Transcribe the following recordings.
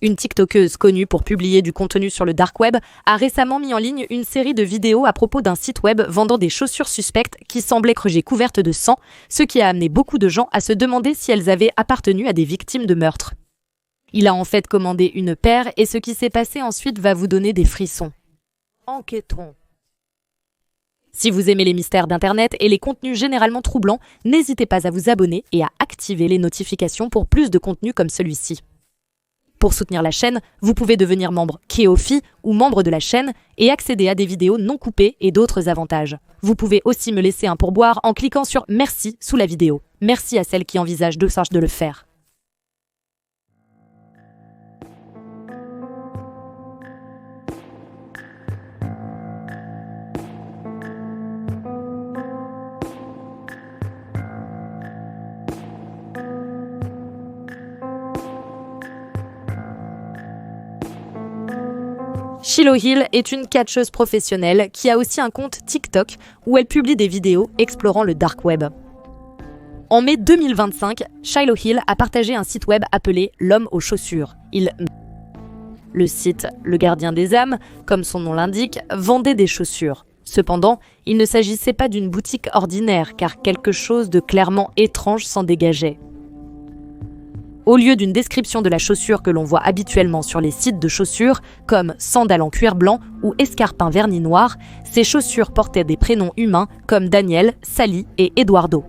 Une TikTokeuse connue pour publier du contenu sur le dark web a récemment mis en ligne une série de vidéos à propos d'un site web vendant des chaussures suspectes qui semblaient couvertes de sang, ce qui a amené beaucoup de gens à se demander si elles avaient appartenu à des victimes de meurtre. Il a en fait commandé une paire et ce qui s'est passé ensuite va vous donner des frissons. Enquêtons. Si vous aimez les mystères d'Internet et les contenus généralement troublants, n'hésitez pas à vous abonner et à activer les notifications pour plus de contenus comme celui-ci. Pour soutenir la chaîne, vous pouvez devenir membre Ko-fi ou membre de la chaîne et accéder à des vidéos non coupées et d'autres avantages. Vous pouvez aussi me laisser un pourboire en cliquant sur « Merci » sous la vidéo. Merci à celles qui envisagent de le faire. Shiloh Hill est une catcheuse professionnelle qui a aussi un compte TikTok où elle publie des vidéos explorant le dark web. En mai 2025, Shiloh Hill a partagé un site web appelé L'Homme aux chaussures. Le site, le gardien des âmes, comme son nom l'indique, vendait des chaussures. Cependant, il ne s'agissait pas d'une boutique ordinaire car quelque chose de clairement étrange s'en dégageait. Au lieu d'une description de la chaussure que l'on voit habituellement sur les sites de chaussures, comme sandales en cuir blanc ou escarpins vernis noir, ces chaussures portaient des prénoms humains comme Daniel, Sally et Eduardo.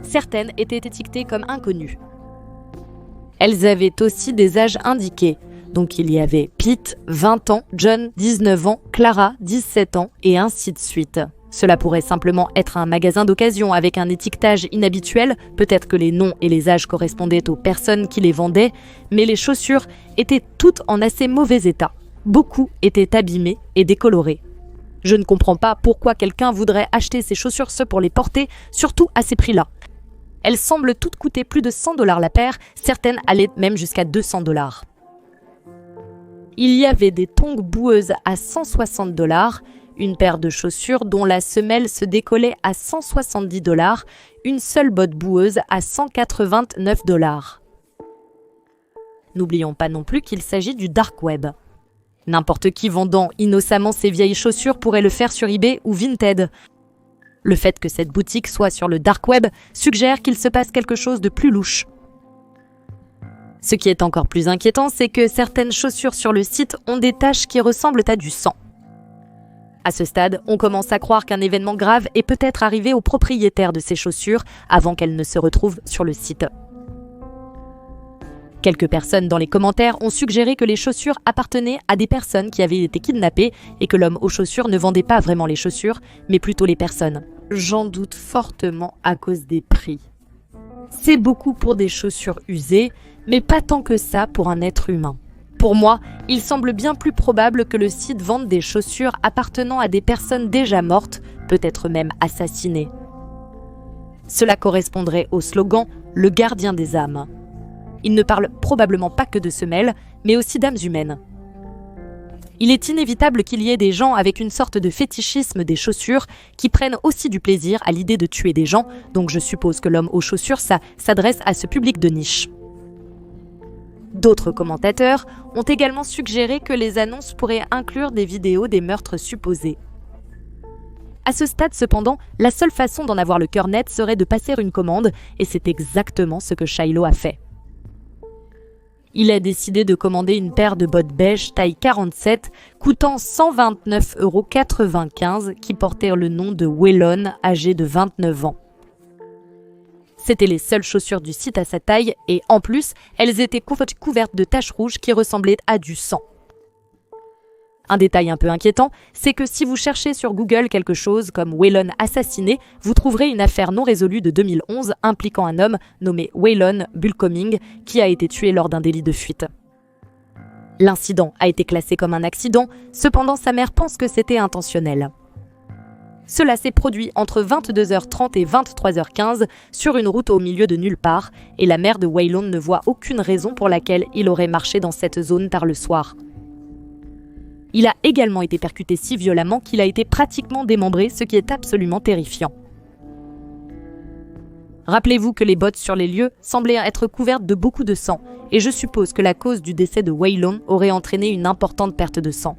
Certaines étaient étiquetées comme inconnues. Elles avaient aussi des âges indiqués, donc il y avait Pete, 20 ans, John, 19 ans, Clara, 17 ans, et ainsi de suite. Cela pourrait simplement être un magasin d'occasion avec un étiquetage inhabituel, peut-être que les noms et les âges correspondaient aux personnes qui les vendaient, mais les chaussures étaient toutes en assez mauvais état. Beaucoup étaient abîmées et décolorées. Je ne comprends pas pourquoi quelqu'un voudrait acheter ces chaussures pour les porter, surtout à ces prix-là. Elles semblent toutes coûter plus de $100 la paire, certaines allaient même jusqu'à $200. Il y avait des tongs boueuses à $160, une paire de chaussures dont la semelle se décollait à $170, une seule botte boueuse à $189. N'oublions pas non plus qu'il s'agit du dark web. N'importe qui vendant innocemment ses vieilles chaussures pourrait le faire sur eBay ou Vinted. Le fait que cette boutique soit sur le dark web suggère qu'il se passe quelque chose de plus louche. Ce qui est encore plus inquiétant, c'est que certaines chaussures sur le site ont des taches qui ressemblent à du sang. À ce stade, on commence à croire qu'un événement grave est peut-être arrivé au propriétaire de ces chaussures avant qu'elles ne se retrouvent sur le site. Quelques personnes dans les commentaires ont suggéré que les chaussures appartenaient à des personnes qui avaient été kidnappées et que l'homme aux chaussures ne vendait pas vraiment les chaussures, mais plutôt les personnes. J'en doute fortement à cause des prix. C'est beaucoup pour des chaussures usées, mais pas tant que ça pour un être humain. Pour moi, il semble bien plus probable que le site vende des chaussures appartenant à des personnes déjà mortes, peut-être même assassinées. Cela correspondrait au slogan « Le gardien des âmes ». Il ne parle probablement pas que de semelles, mais aussi d'âmes humaines. Il est inévitable qu'il y ait des gens avec une sorte de fétichisme des chaussures qui prennent aussi du plaisir à l'idée de tuer des gens, donc je suppose que l'homme aux chaussures s'adresse à ce public de niche. D'autres commentateurs ont également suggéré que les annonces pourraient inclure des vidéos des meurtres supposés. À ce stade cependant, la seule façon d'en avoir le cœur net serait de passer une commande, et c'est exactement ce que Shiloh a fait. Il a décidé de commander une paire de bottes beige taille 47, coûtant $129,95 qui portaient le nom de Waylon, âgé de 29 ans. C'étaient les seules chaussures du site à sa taille et en plus, elles étaient couvertes de taches rouges qui ressemblaient à du sang. Un détail un peu inquiétant, c'est que si vous cherchez sur Google quelque chose comme Waylon assassiné, vous trouverez une affaire non résolue de 2011 impliquant un homme nommé Waylon Bulcoming qui a été tué lors d'un délit de fuite. L'incident a été classé comme un accident, cependant sa mère pense que c'était intentionnel. Cela s'est produit entre 22h30 et 23h15 sur une route au milieu de nulle part et la mère de Waylon ne voit aucune raison pour laquelle il aurait marché dans cette zone tard le soir. Il a également été percuté si violemment qu'il a été pratiquement démembré, ce qui est absolument terrifiant. Rappelez-vous que les bottes sur les lieux semblaient être couvertes de beaucoup de sang, et je suppose que la cause du décès de Waylon aurait entraîné une importante perte de sang.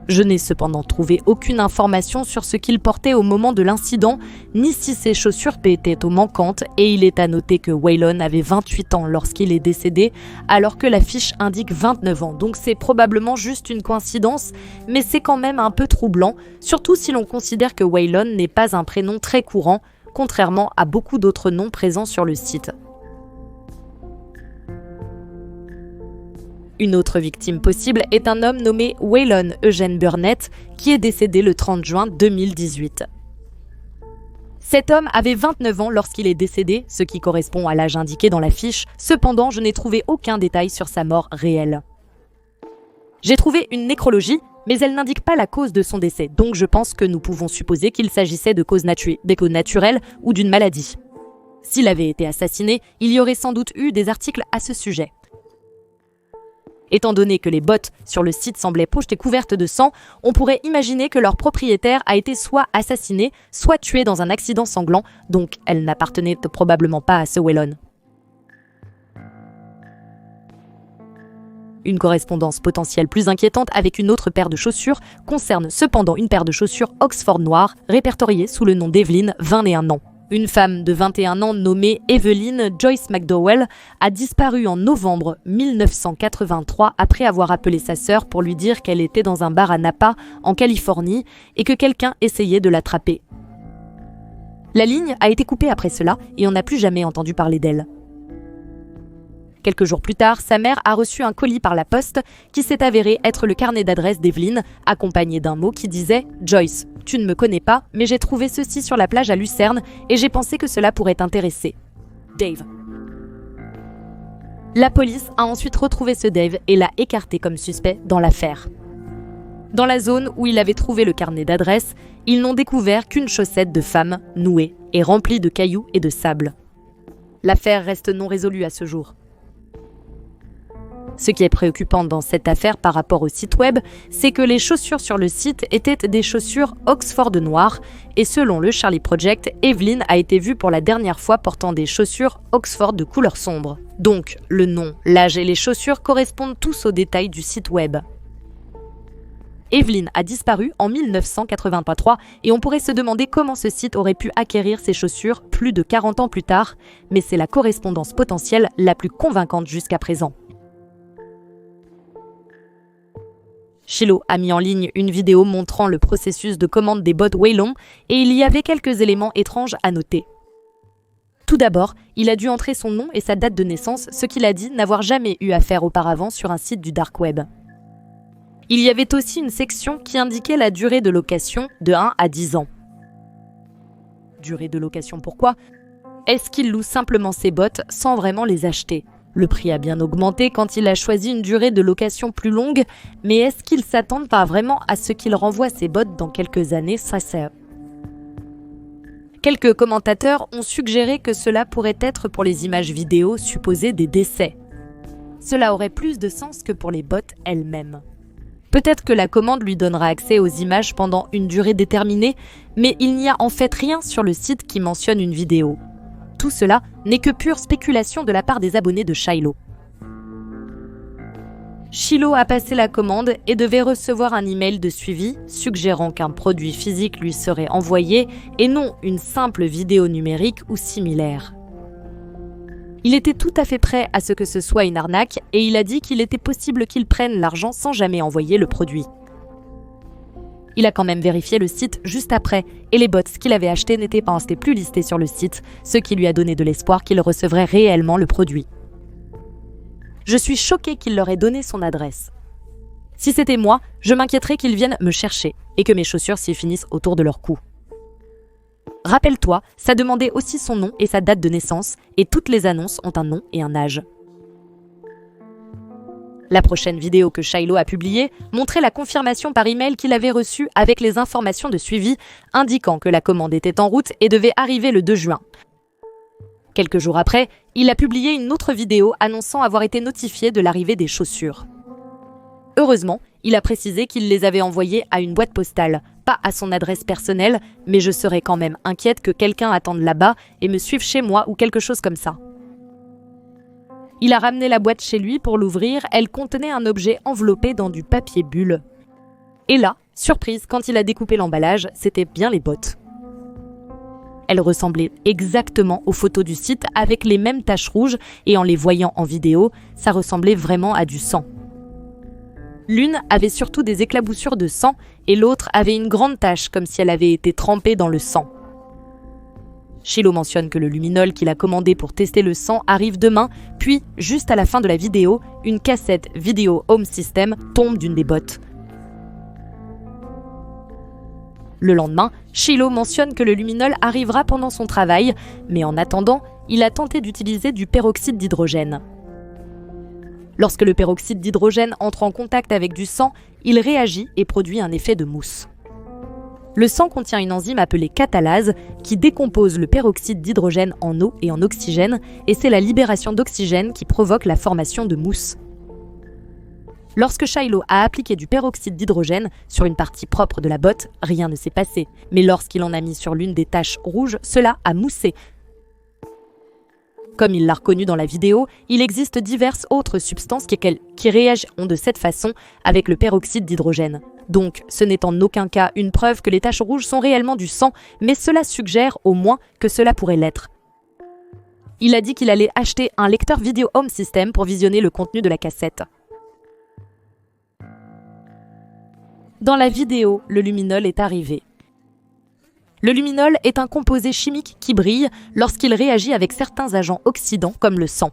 Je n'ai cependant trouvé aucune information sur ce qu'il portait au moment de l'incident, ni si ses chaussures étaient manquantes, et il est à noter que Waylon avait 28 ans lorsqu'il est décédé, alors que la fiche indique 29 ans, donc c'est probablement juste une coïncidence, mais c'est quand même un peu troublant, surtout si l'on considère que Waylon n'est pas un prénom très courant, contrairement à beaucoup d'autres noms présents sur le site. Une autre victime possible est un homme nommé Waylon Eugene Burnett, qui est décédé le 30 juin 2018. Cet homme avait 29 ans lorsqu'il est décédé, ce qui correspond à l'âge indiqué dans la fiche, cependant je n'ai trouvé aucun détail sur sa mort réelle. J'ai trouvé une nécrologie, mais elle n'indique pas la cause de son décès, donc je pense que nous pouvons supposer qu'il s'agissait de causes naturelles ou d'une maladie. S'il avait été assassiné, il y aurait sans doute eu des articles à ce sujet. Étant donné que les bottes sur le site semblaient poches et couvertes de sang, on pourrait imaginer que leur propriétaire a été soit assassiné, soit tué dans un accident sanglant, donc elles n'appartenaient probablement pas à ce Waylon. Une correspondance potentielle plus inquiétante avec une autre paire de chaussures concerne cependant une paire de chaussures Oxford noires répertoriée sous le nom d'Evelyn, 21 ans. Une femme de 21 ans nommée Evelyn Joyce McDowell a disparu en novembre 1983 après avoir appelé sa sœur pour lui dire qu'elle était dans un bar à Napa, en Californie, et que quelqu'un essayait de l'attraper. La ligne a été coupée après cela et on n'a plus jamais entendu parler d'elle. Quelques jours plus tard, sa mère a reçu un colis par la poste qui s'est avéré être le carnet d'adresse d'Evelyn, accompagné d'un mot qui disait « Joyce, tu ne me connais pas, mais j'ai trouvé ceci sur la plage à Lucerne et j'ai pensé que cela pourrait t'intéresser. Dave ». La police a ensuite retrouvé ce Dave et l'a écarté comme suspect dans l'affaire. Dans la zone où il avait trouvé le carnet d'adresse, ils n'ont découvert qu'une chaussette de femme nouée et remplie de cailloux et de sable. L'affaire reste non résolue à ce jour. Ce qui est préoccupant dans cette affaire par rapport au site web, c'est que les chaussures sur le site étaient des chaussures Oxford noires et selon le Charlie Project, Evelyn a été vue pour la dernière fois portant des chaussures Oxford de couleur sombre. Donc, le nom, l'âge et les chaussures correspondent tous aux détails du site web. Evelyn a disparu en 1983 et on pourrait se demander comment ce site aurait pu acquérir ces chaussures plus de 40 ans plus tard, mais c'est la correspondance potentielle la plus convaincante jusqu'à présent. Shiloh a mis en ligne une vidéo montrant le processus de commande des bottes Waylon et il y avait quelques éléments étranges à noter. Tout d'abord, il a dû entrer son nom et sa date de naissance, ce qu'il a dit n'avoir jamais eu à faire auparavant sur un site du dark web. Il y avait aussi une section qui indiquait la durée de location de 1 à 10 ans. Durée de location pourquoi ? Est-ce qu'il loue simplement ses bottes sans vraiment les acheter ? Le prix a bien augmenté quand il a choisi une durée de location plus longue, mais est-ce qu'il s'attend pas vraiment à ce qu'il renvoie ses bottes dans quelques années ? Quelques commentateurs ont suggéré que cela pourrait être pour les images vidéo supposées des décès. Cela aurait plus de sens que pour les bottes elles-mêmes. Peut-être que la commande lui donnera accès aux images pendant une durée déterminée, mais il n'y a en fait rien sur le site qui mentionne une vidéo. Tout cela n'est que pure spéculation de la part des abonnés de Shiloh. Shiloh a passé la commande et devait recevoir un email de suivi suggérant qu'un produit physique lui serait envoyé et non une simple vidéo numérique ou similaire. Il était tout à fait prêt à ce que ce soit une arnaque et il a dit qu'il était possible qu'il prenne l'argent sans jamais envoyer le produit. Il a quand même vérifié le site juste après et les bots qu'il avait achetés n'étaient pas plus listés sur le site, ce qui lui a donné de l'espoir qu'il recevrait réellement le produit. Je suis choquée qu'il leur ait donné son adresse. Si c'était moi, je m'inquiéterais qu'ils viennent me chercher et que mes chaussures s'y finissent autour de leur cou. Rappelle-toi, ça demandait aussi son nom et sa date de naissance et toutes les annonces ont un nom et un âge. La prochaine vidéo que Shiloh a publiée montrait la confirmation par email qu'il avait reçue avec les informations de suivi indiquant que la commande était en route et devait arriver le 2 juin. Quelques jours après, il a publié une autre vidéo annonçant avoir été notifié de l'arrivée des chaussures. Heureusement, il a précisé qu'il les avait envoyées à une boîte postale, pas à son adresse personnelle, mais je serais quand même inquiète que quelqu'un attende là-bas et me suive chez moi ou quelque chose comme ça. Il a ramené la boîte chez lui pour l'ouvrir, elle contenait un objet enveloppé dans du papier bulle. Et là, surprise, quand il a découpé l'emballage, c'était bien les bottes. Elles ressemblaient exactement aux photos du site avec les mêmes taches rouges et en les voyant en vidéo, ça ressemblait vraiment à du sang. L'une avait surtout des éclaboussures de sang et l'autre avait une grande tache comme si elle avait été trempée dans le sang. Shiloh mentionne que le luminol qu'il a commandé pour tester le sang arrive demain, puis, juste à la fin de la vidéo, une cassette vidéo home system tombe d'une des bottes. Le lendemain, Shiloh mentionne que le luminol arrivera pendant son travail, mais en attendant, il a tenté d'utiliser du peroxyde d'hydrogène. Lorsque le peroxyde d'hydrogène entre en contact avec du sang, il réagit et produit un effet de mousse. Le sang contient une enzyme appelée catalase qui décompose le peroxyde d'hydrogène en eau et en oxygène, et c'est la libération d'oxygène qui provoque la formation de mousse. Lorsque Shiloh a appliqué du peroxyde d'hydrogène sur une partie propre de la botte, rien ne s'est passé. Mais lorsqu'il en a mis sur l'une des taches rouges, cela a moussé. Comme il l'a reconnu dans la vidéo, il existe diverses autres substances qui réagissent de cette façon avec le peroxyde d'hydrogène. Donc, ce n'est en aucun cas une preuve que les taches rouges sont réellement du sang, mais cela suggère au moins que cela pourrait l'être. Il a dit qu'il allait acheter un lecteur vidéo home system pour visionner le contenu de la cassette. Dans la vidéo, le luminol est arrivé. Le luminol est un composé chimique qui brille lorsqu'il réagit avec certains agents oxydants comme le sang.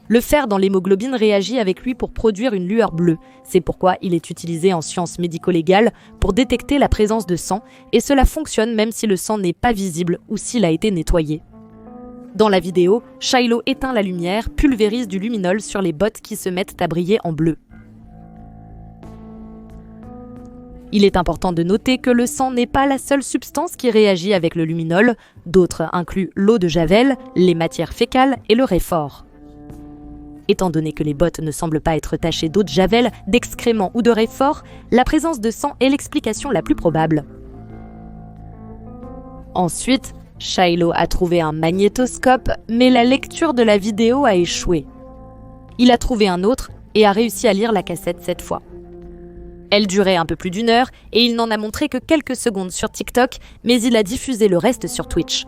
Le fer dans l'hémoglobine réagit avec lui pour produire une lueur bleue. C'est pourquoi il est utilisé en sciences médico-légales pour détecter la présence de sang, et cela fonctionne même si le sang n'est pas visible ou s'il a été nettoyé. Dans la vidéo, Shiloh éteint la lumière, pulvérise du luminol sur les bottes qui se mettent à briller en bleu. Il est important de noter que le sang n'est pas la seule substance qui réagit avec le luminol. D'autres incluent l'eau de javel, les matières fécales et le réfort. Étant donné que les bottes ne semblent pas être tachées d'eau de javel, d'excréments ou de réfort, la présence de sang est l'explication la plus probable. Ensuite, Shiloh a trouvé un magnétoscope, mais la lecture de la vidéo a échoué. Il a trouvé un autre et a réussi à lire la cassette cette fois. Elle durait un peu plus d'1 heure et il n'en a montré que quelques secondes sur TikTok, mais il a diffusé le reste sur Twitch.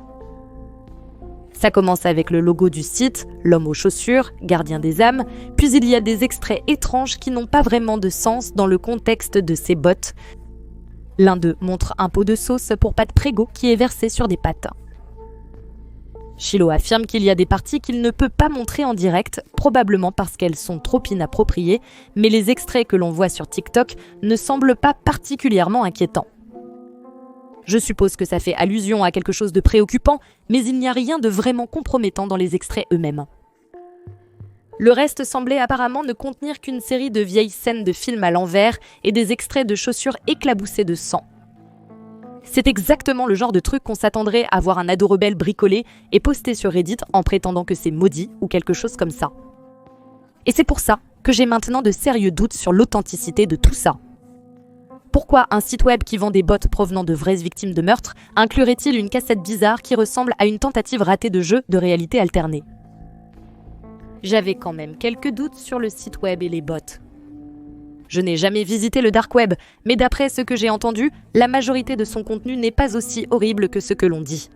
Ça commence avec le logo du site, l'homme aux chaussures, gardien des âmes, puis il y a des extraits étranges qui n'ont pas vraiment de sens dans le contexte de ces bottes. L'un d'eux montre un pot de sauce pour pâte Prego qui est versé sur des pâtes. Shiloh affirme qu'il y a des parties qu'il ne peut pas montrer en direct, probablement parce qu'elles sont trop inappropriées, mais les extraits que l'on voit sur TikTok ne semblent pas particulièrement inquiétants. Je suppose que ça fait allusion à quelque chose de préoccupant, mais il n'y a rien de vraiment compromettant dans les extraits eux-mêmes. Le reste semblait apparemment ne contenir qu'une série de vieilles scènes de films à l'envers et des extraits de chaussures éclaboussées de sang. C'est exactement le genre de truc qu'on s'attendrait à voir un ado rebelle bricolé et posté sur Reddit en prétendant que c'est maudit ou quelque chose comme ça. Et c'est pour ça que j'ai maintenant de sérieux doutes sur l'authenticité de tout ça. Pourquoi un site web qui vend des bottes provenant de vraies victimes de meurtre inclurait-il une cassette bizarre qui ressemble à une tentative ratée de jeu de réalité alternée ? J'avais quand même quelques doutes sur le site web et les bots. Je n'ai jamais visité le dark web, mais d'après ce que j'ai entendu, la majorité de son contenu n'est pas aussi horrible que ce que l'on dit.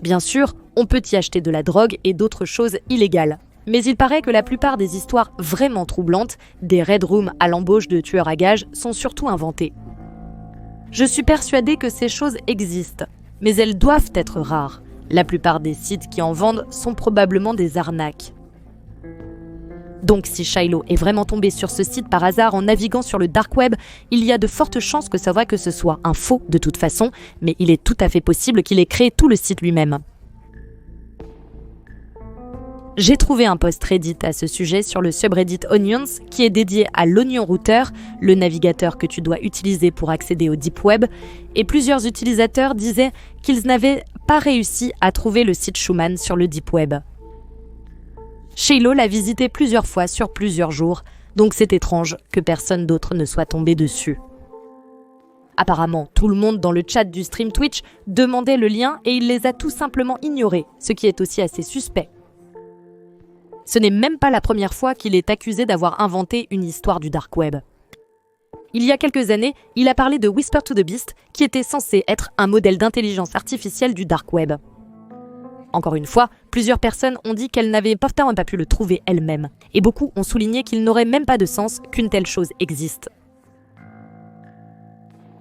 Bien sûr, on peut y acheter de la drogue et d'autres choses illégales. Mais il paraît que la plupart des histoires vraiment troublantes, des red rooms à l'embauche de tueurs à gages, sont surtout inventées. Je suis persuadée que ces choses existent, mais elles doivent être rares. La plupart des sites qui en vendent sont probablement des arnaques. Donc si Shiloh est vraiment tombé sur ce site par hasard en naviguant sur le dark web, il y a de fortes chances que ce soit un faux de toute façon, mais il est tout à fait possible qu'il ait créé tout le site lui-même. J'ai trouvé un post Reddit à ce sujet sur le subreddit Onions qui est dédié à l'Onion Router, le navigateur que tu dois utiliser pour accéder au Deep Web, et plusieurs utilisateurs disaient qu'ils n'avaient pas réussi à trouver le site Schumann sur le Deep Web. Shiloh l'a visité plusieurs fois sur plusieurs jours, donc c'est étrange que personne d'autre ne soit tombé dessus. Apparemment, tout le monde dans le chat du stream Twitch demandait le lien et il les a tout simplement ignorés, ce qui est aussi assez suspect. Ce n'est même pas la première fois qu'il est accusé d'avoir inventé une histoire du dark web. Il y a quelques années, il a parlé de Whisper to the Beast, qui était censé être un modèle d'intelligence artificielle du dark web. Encore une fois, plusieurs personnes ont dit qu'elles n'avaient pourtant pas pu le trouver elles-mêmes, et beaucoup ont souligné qu'il n'aurait même pas de sens qu'une telle chose existe.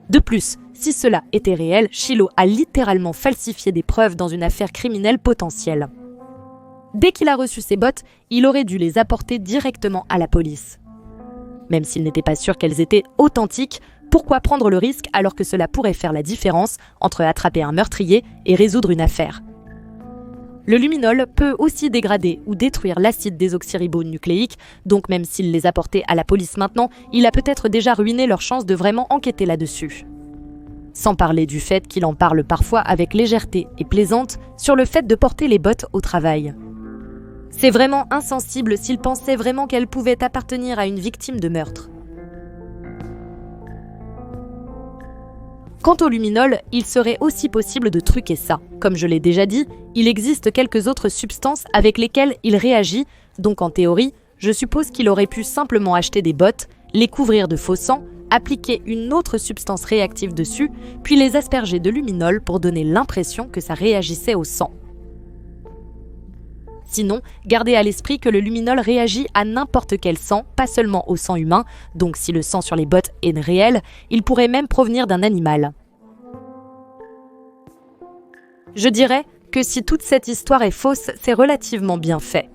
De plus, si cela était réel, Shiloh a littéralement falsifié des preuves dans une affaire criminelle potentielle. Dès qu'il a reçu ses bottes, il aurait dû les apporter directement à la police. Même s'il n'était pas sûr qu'elles étaient authentiques, pourquoi prendre le risque alors que cela pourrait faire la différence entre attraper un meurtrier et résoudre une affaire ? Le luminol peut aussi dégrader ou détruire l'acide désoxyribonucléique, donc même s'il les apportait à la police maintenant, il a peut-être déjà ruiné leur chance de vraiment enquêter là-dessus. Sans parler du fait qu'il en parle parfois avec légèreté et plaisante sur le fait de porter les bottes au travail. C'est vraiment insensible s'il pensait vraiment qu'elle pouvait appartenir à une victime de meurtre. Quant au luminol, il serait aussi possible de truquer ça. Comme je l'ai déjà dit, il existe quelques autres substances avec lesquelles il réagit, donc en théorie, je suppose qu'il aurait pu simplement acheter des bottes, les couvrir de faux sang, appliquer une autre substance réactive dessus, puis les asperger de luminol pour donner l'impression que ça réagissait au sang. Sinon, gardez à l'esprit que le luminol réagit à n'importe quel sang, pas seulement au sang humain, donc si le sang sur les bottes est réel, il pourrait même provenir d'un animal. Je dirais que si toute cette histoire est fausse, c'est relativement bien fait.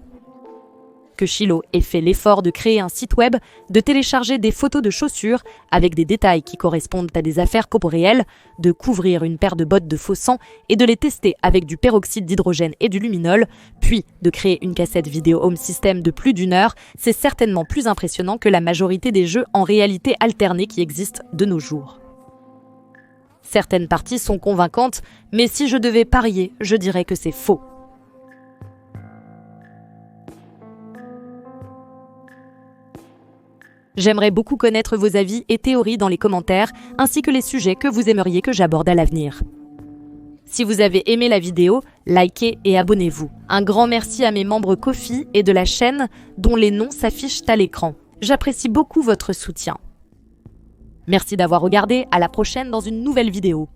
Que Shiloh ait fait l'effort de créer un site web, de télécharger des photos de chaussures avec des détails qui correspondent à des affaires corporelles, de couvrir une paire de bottes de faux sang et de les tester avec du peroxyde d'hydrogène et du luminol, puis de créer une cassette vidéo home system de plus d'1 heure, c'est certainement plus impressionnant que la majorité des jeux en réalité alternée qui existent de nos jours. Certaines parties sont convaincantes, mais si je devais parier, je dirais que c'est faux. J'aimerais beaucoup connaître vos avis et théories dans les commentaires, ainsi que les sujets que vous aimeriez que j'aborde à l'avenir. Si vous avez aimé la vidéo, likez et abonnez-vous. Un grand merci à mes membres Ko-fi et de la chaîne, dont les noms s'affichent à l'écran. J'apprécie beaucoup votre soutien. Merci d'avoir regardé, à la prochaine dans une nouvelle vidéo.